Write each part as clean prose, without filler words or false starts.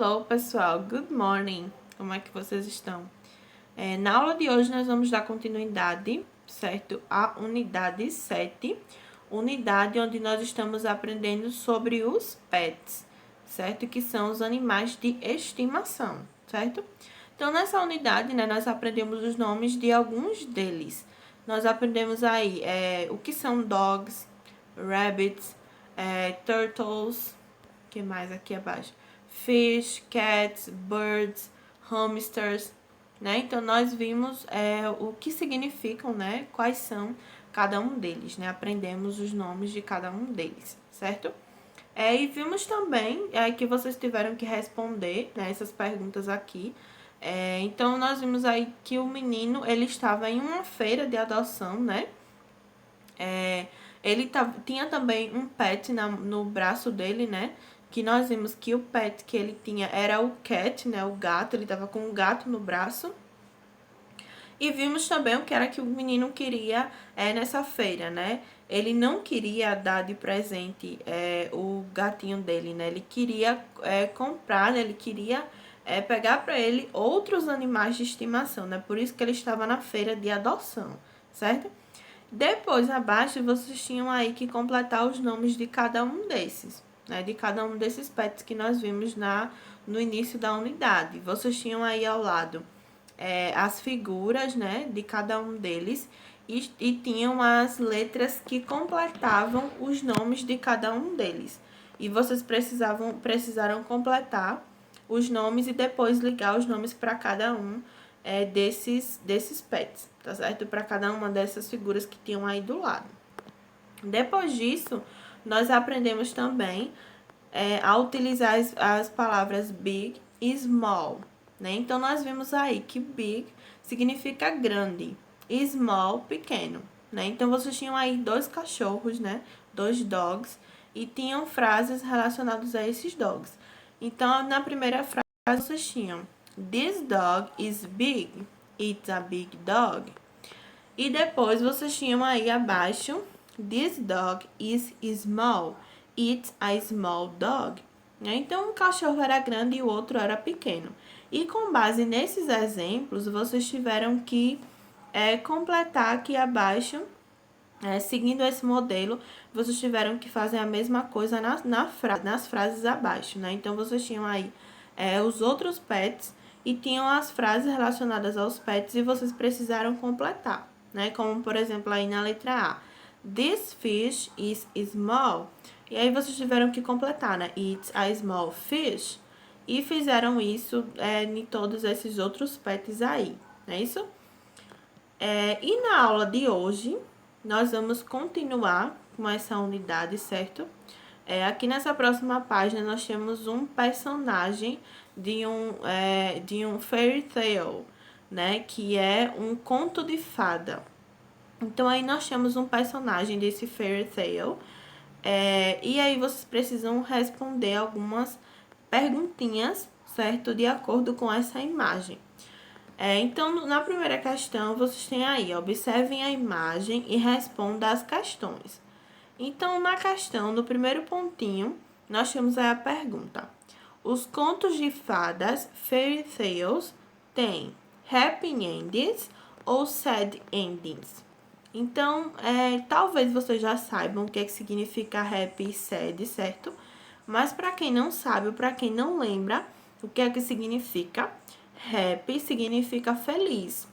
Hello, pessoal. Good morning. Como é que vocês estão? Na aula de hoje, nós vamos dar continuidade, certo? À unidade 7, unidade onde nós estamos aprendendo sobre os pets, certo? Que são os animais de estimação, certo? Então, nessa unidade, né, nós aprendemos os nomes de alguns deles. Nós aprendemos aí o que são dogs, rabbits, turtles, o que mais aqui abaixo? Fish, cats, birds, hamsters, né? Então, nós vimos o que significam, né? Quais são cada um deles, né? Aprendemos os nomes de cada um deles, certo? E vimos também que vocês tiveram que responder, né, essas perguntas aqui. Então, nós vimos aí que o menino, ele estava em uma feira de adoção, né? Ele tinha também um pet no braço dele, né? Que nós vimos que o pet que ele tinha era o cat, né? O gato, ele tava com um gato no braço. E vimos também o que era que o menino queria nessa feira, né? Ele não queria dar de presente o gatinho dele, né? Ele queria comprar, né? Ele queria pegar para ele outros animais de estimação, né? Por isso que ele estava na feira de adoção, certo? Depois, abaixo, vocês tinham aí que completar os nomes de cada um desses, né? De cada um desses pets que nós vimos no início da unidade. Vocês tinham aí ao lado as figuras, né? De cada um deles e tinham as letras que completavam os nomes de cada um deles. E vocês precisaram completar os nomes e depois ligar os nomes para cada um desses pets, tá certo? Para cada uma dessas figuras que tinham aí do lado. Depois disso, nós aprendemos também a utilizar as palavras big e small, né? Então, nós vimos aí que big significa grande e small, pequeno, né? Então, vocês tinham aí dois cachorros, né? Dois dogs, e tinham frases relacionadas a esses dogs. Então, na primeira frase, vocês tinham This dog is big. It's a big dog. E depois vocês tinham aí abaixo This dog is small. It's a small dog. Então, um cachorro era grande e o outro era pequeno. E com base nesses exemplos, vocês tiveram que completar aqui abaixo, seguindo esse modelo, vocês tiveram que fazer a mesma coisa nas frases abaixo, né? Então, vocês tinham aí os outros pets e tinham as frases relacionadas aos pets e vocês precisaram completar, né? Como, por exemplo, aí na letra A. This fish is small. E aí, vocês tiveram que completar, né? It's a small fish. E fizeram isso em todos esses outros pets aí, não é isso? E na aula de hoje, nós vamos continuar com essa unidade, certo? Aqui nessa próxima página, nós temos um personagem de um fairy tale, né? Que é um conto de fada. Então, aí nós temos um personagem desse fairy tale. E aí, vocês precisam responder algumas perguntinhas, certo? De acordo com essa imagem. Então, na primeira questão, vocês têm aí, observem a imagem e respondam as questões. Então, na questão, no primeiro pontinho, nós temos aí a pergunta. Os contos de fadas, fairy tales, têm happy endings ou sad endings? Então, talvez vocês já saibam o que significa happy e sad, certo? Mas para quem não sabe ou para quem não lembra o que é que significa, happy significa feliz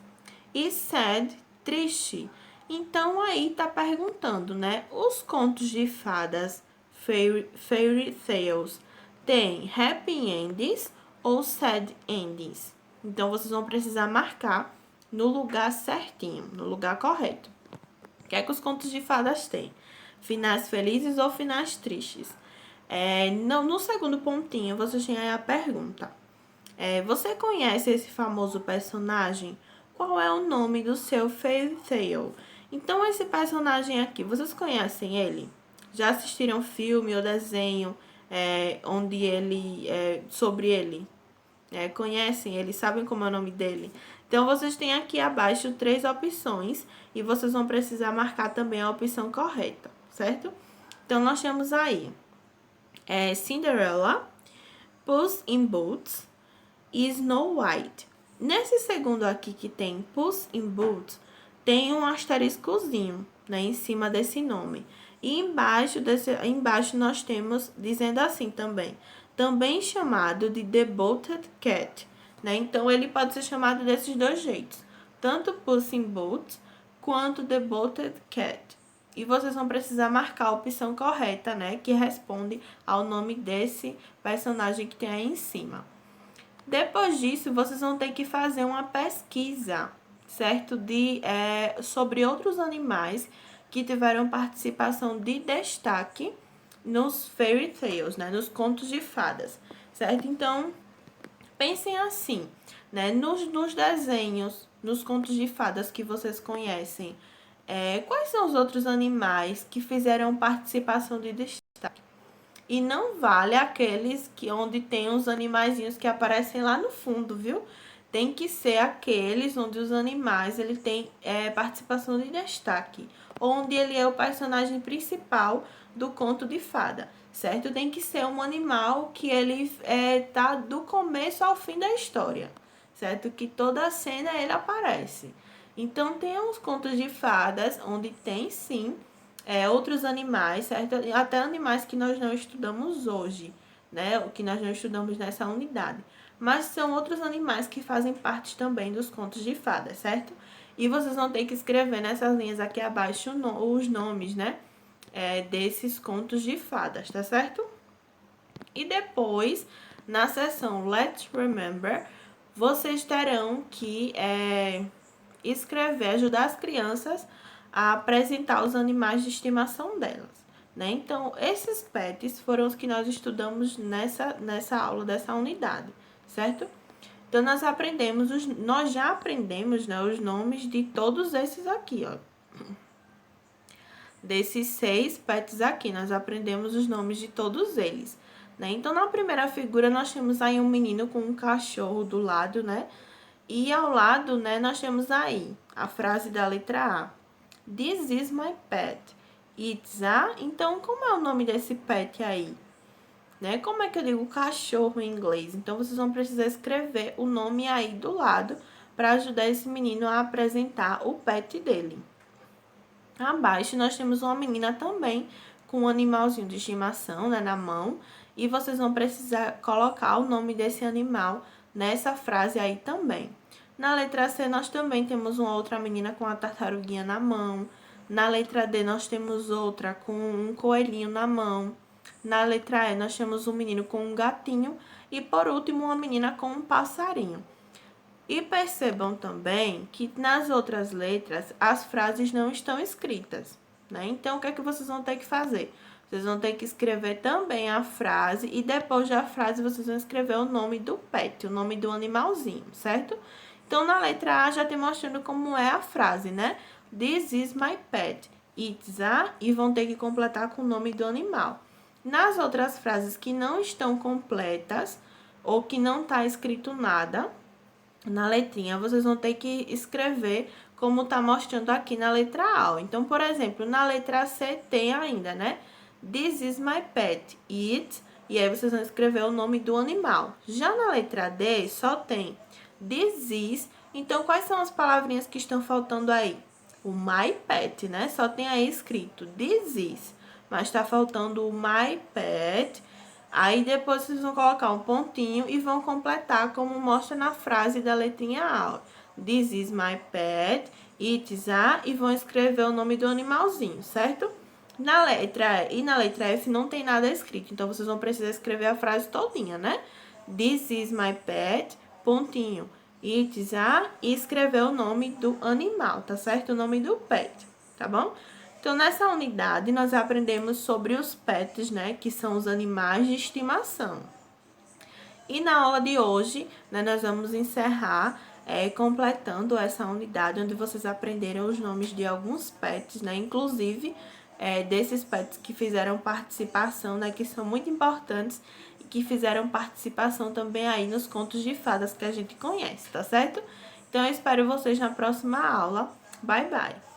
e sad, triste. Então, aí tá perguntando, né? Os contos de fadas, fairy tales, têm happy endings ou sad endings? Então, vocês vão precisar marcar no lugar certinho, no lugar correto. O que é que os contos de fadas têm? Finais felizes ou finais tristes? No segundo pontinho, vocês têm aí a pergunta. Você conhece esse famoso personagem? Qual é o nome do seu fairy tale? Então, esse personagem aqui, vocês conhecem ele? Já assistiram filme ou desenho onde sobre ele? Conhecem ele? Sabem como é o nome dele? Então, vocês têm aqui abaixo 3 opções e vocês vão precisar marcar também a opção correta, certo? Então, nós temos aí Cinderella, Puss in Boots e Snow White. Nesse segundo aqui que tem Puss in Boots, tem um asteriscozinho, né, em cima desse nome. E embaixo nós temos, dizendo assim também chamado de The Booted Cat, né? Então, ele pode ser chamado desses dois jeitos, tanto Puss in Boots quanto The Booted Cat. E vocês vão precisar marcar a opção correta, né, que responde ao nome desse personagem que tem aí em cima. Depois disso, vocês vão ter que fazer uma pesquisa, certo? Sobre outros animais que tiveram participação de destaque nos fairy tales, né? Nos contos de fadas, certo? Então, pensem assim, né? Nos desenhos, nos contos de fadas que vocês conhecem, quais são os outros animais que fizeram participação de destaque? E não vale aqueles onde tem os animaizinhos que aparecem lá no fundo, viu? Tem que ser aqueles onde os animais ele tem participação de destaque, onde ele é o personagem principal do conto de fada, certo? Tem que ser um animal que ele tá do começo ao fim da história, certo? Que toda a cena ele aparece. Então, tem uns contos de fadas onde tem sim outros animais, certo? Até animais que nós não estudamos hoje, né? O que nós não estudamos nessa unidade. Mas são outros animais que fazem parte também dos contos de fadas, certo? E vocês vão ter que escrever nessas linhas aqui abaixo os nomes, né? Desses contos de fadas, tá certo? E depois, na seção Let's Remember, vocês terão que ajudar as crianças a apresentar os animais de estimação delas, né? Então, esses pets foram os que nós estudamos nessa aula dessa unidade, certo? Então, nós já aprendemos, né, os nomes de todos esses aqui, ó. Desses 6 pets aqui, nós aprendemos os nomes de todos eles, né? Então, na primeira figura, nós temos aí um menino com um cachorro do lado, né? E ao lado, né, nós temos aí a frase da letra A. This is my pet. It's a... Então, como é o nome desse pet aí? Né? Como é que eu digo cachorro em inglês? Então, vocês vão precisar escrever o nome aí do lado para ajudar esse menino a apresentar o pet dele. Abaixo, nós temos uma menina também com um animalzinho de estimação, né, na mão. E vocês vão precisar colocar o nome desse animal nessa frase aí também. Na letra C, nós também temos uma outra menina com a tartaruguinha na mão. Na letra D, nós temos outra com um coelhinho na mão. Na letra E, nós temos um menino com um gatinho. E, por último, uma menina com um passarinho. E percebam também que nas outras letras, as frases não estão escritas, né? Então, o que é que vocês vão ter que fazer? Vocês vão ter que escrever também a frase e depois da frase vocês vão escrever o nome do pet, o nome do animalzinho, certo? Então, na letra A já tem mostrando como é a frase, né? This is my pet. It's a... E vão ter que completar com o nome do animal. Nas outras frases que não estão completas ou que não está escrito nada, na letrinha, vocês vão ter que escrever como está mostrando aqui na letra A. Então, por exemplo, na letra C tem ainda, né? This is my pet. It... E aí, vocês vão escrever o nome do animal. Já na letra D, só tem this is. Então, quais são as palavrinhas que estão faltando aí? O my pet, né? Só tem aí escrito this is. Mas tá faltando o my pet. Aí, depois, vocês vão colocar um pontinho e vão completar como mostra na frase da letrinha A. This is my pet. It is a... E vão escrever o nome do animalzinho, certo? Na letra E e na letra F não tem nada escrito. Então, vocês vão precisar escrever a frase todinha, né? This is my pet, pontinho. It is a... E escrever o nome do animal, tá certo? O nome do pet, tá bom? Então, nessa unidade, nós aprendemos sobre os pets, né? Que são os animais de estimação. E na aula de hoje, né, nós vamos encerrar completando essa unidade, onde vocês aprenderam os nomes de alguns pets, né? Inclusive, desses pets que fizeram participação, né? Que são muito importantes e que fizeram participação também aí nos contos de fadas que a gente conhece, tá certo? Então, eu espero vocês na próxima aula. Bye, bye!